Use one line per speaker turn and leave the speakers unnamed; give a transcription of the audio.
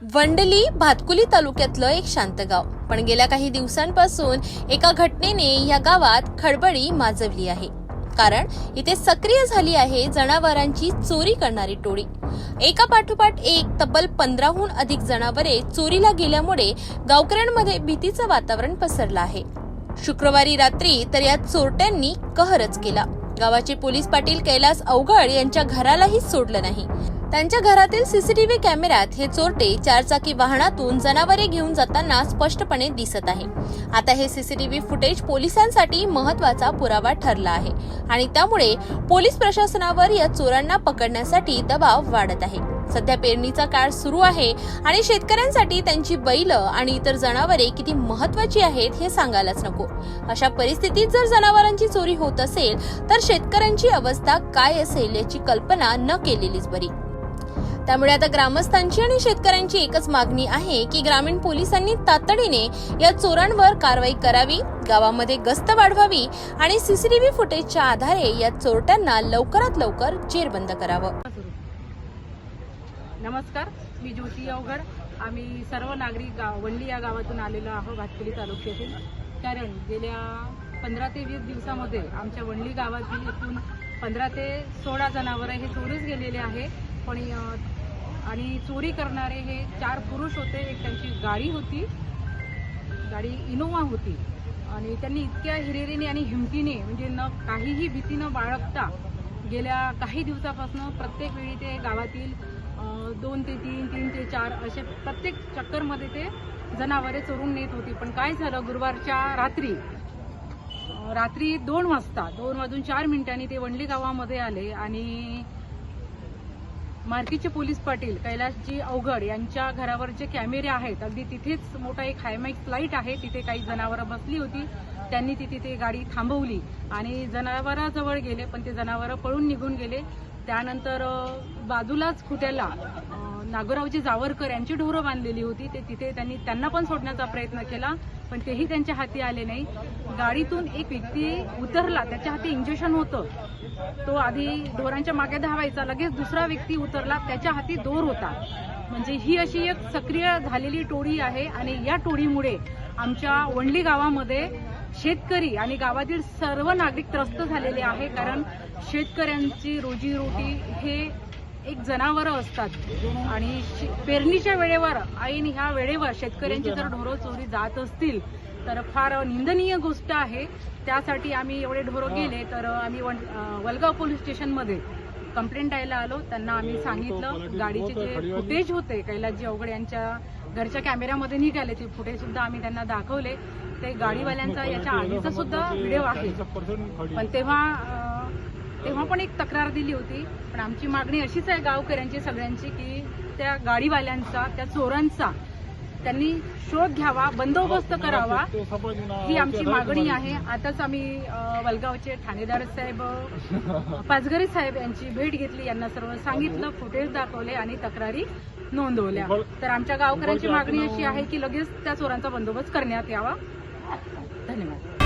वंडली भातकुली तालुक्यातलं एक शांत गाव, पण गेल्या काही दिवसांपासून एका घटनेने या गावात खळबळी माजवली आहे. कारण इथे सक्रिय झाली आहे जनावरांची चोरी करणारी टोळी. एका पाठोपाठ एक तब्बल 15हून अधिक जनावरे चोरीला गेल्यामुळे गावकऱ्यांमध्ये भीतीचं वातावरण पसरलं आहे. शुक्रवारी रात्री तर या चोरट्यांनी कहरच केला. गावाचे पोलीस पाटील कैलास अवघड यांच्या घरालाही सोडलं नाही. त्यांच्या घरातील सीसीटीव्ही कॅमेऱ्यात हे चोरटे चारचाकी वाहनातून जनावरे घेऊन जाताना स्पष्टपणे दिसत आहे. आता हे सीसीटीव्ही फुटेज पोलिसांसाठी महत्त्वाचा पुरावा ठरला आहे आणि त्यामुळे पोलीस प्रशासनावर या चोरांना पकडण्यासाठी दबाव वाढत आहे. सध्या पेरणीचा काळ सुरू आहे आणि शेतकऱ्यांसाठी त्यांची बैल आणि इतर जनावरे किती महत्त्वाची आहेत हे सांगायलाच नको. अशा परिस्थितीत जर जनावरांची चोरी होत असेल तर शेतकऱ्यांची अवस्था काय असेल याची कल्पना न केलेलीच बरी. त्यामुळे आता ग्रामस्थांची आणि शेतकऱ्यांची एकच मागणी आहे की ग्रामीण पोलिसांनी तातडीने या चोरांवर कारवाई करावी, गावामध्ये गस्त वाढवावी आणि सीसीटीव्ही फुटेजच्या आधारे या चोरट्यांना लवकरात लवकर जेरबंद करावं.
नमस्कार, मी ज्योती अवघड. आम्ही सर्व नागरिक वंडली या गावातून आलेलो आहोत, भातकुली तालुक्यातील. कारण गेल्या 15 ते 20 दिवसामध्ये आमच्या वंडली गावातील एकूण 15 ते 16 जनावरं हे चोरीस गेलेले आहे. पण आणि चोरी करणारे हे 4 पुरुष होते. एक त्यांची गाडी होती, गाडी इनोवा होती आणि त्यांनी इतक्या हिरिरीने आणि हिमतीने म्हणजे न काहीही भीती न बाळगता गेल्या काही दिवसापासून प्रत्येक वेळी ते गावातील 2 ते 3, 3 ते 4 असे प्रत्येक चक्करमध्ये ते जनावरे चोरून नेत होती. पण काय झालं, गुरुवारच्या रात्री 2 वाजून 4 मिनिटांनी ते वंडली गावामध्ये आले आणि मार्कीचे पोलीस पाटील कैलासजी अवघड यांच्या घरावर जे कॅमेरे आहेत, अगदी तिथेच मोठा एक हायमॅक्स लाईट आहे, तिथे काही जनावरं बसली होती. त्यांनी तिथे गाडी थांबवली आणि जनावराजवळ गेले, पण ते जनावरं पळून निघून गेले. त्यानंतर बाजूलाच खुट्याला नागोरावजी जावरकर यांची ढोरं बांधलेली होती, ते तिथे त्यांना पण सोडण्याचा प्रयत्न केला, पण तेही त्यांच्या हाती आले नाही. गाडीतून एक व्यक्ती उतरला, त्याच्या हाती इंजेक्शन होतं. तो आधी ढोरांच्या मागे धावायचा, लगेच दुसरा व्यक्ती उतरला, त्याच्या हाती दोर होता. म्हणजे ही अशी एक सक्रिय झालेली टोळी आहे आणि या टोळीमुळे आमच्या वंडली गावामध्ये शेतकरी आणि गावातील सर्व नागरिक त्रस्त झालेले आहे. कारण शेतकऱ्यांची रोजीरोटी हे एक जनावरं असतात आणि पेरणीच्या वेळेवर ऐन ह्या वेळेवर शेतकऱ्यांची जर ढोरं चोरी जात असतील तर फार निंदनीय गोष्ट आहे. त्यासाठी आम्ही एवढे ढोरं गेले तर आम्ही वलगाव पोलीस स्टेशनमध्ये कंप्लेंट द्यायला आलो. त्यांना आम्ही सांगितलं, गाडीचे जे फुटेज होते कैलासजी अवघड यांच्या घरच्या कॅमेऱ्यामध्ये निघाले, ते फुटेज सुद्धा आम्ही त्यांना दाखवले. ते गाडीवाल्यांचा याच्या आधीचा सुद्धा व्हिडिओ आहे, पण तेव्हा पण एक तक्रार दिली होती. पण आमची मागणी अशीच आहे गावकऱ्यांची सगळ्यांची की त्या गाडीवाल्यांचा, त्या चोरांचा त्यांनी शोध घ्यावा, बंदोबस्त करावा, ही आमची मागणी आहे. आताच आम्ही वलगावचे ठाणेदार साहेब पाचघरे साहेब यांची भेट घेतली, यांना सर्व सांगितलं, फुटेज दाखवले आणि तक्रारी नोंदवल्या. तर आमच्या गावकऱ्यांची मागणी अशी आहे की लगेच त्या चोरांचा बंदोबस्त करण्यात यावा. धन्यवाद.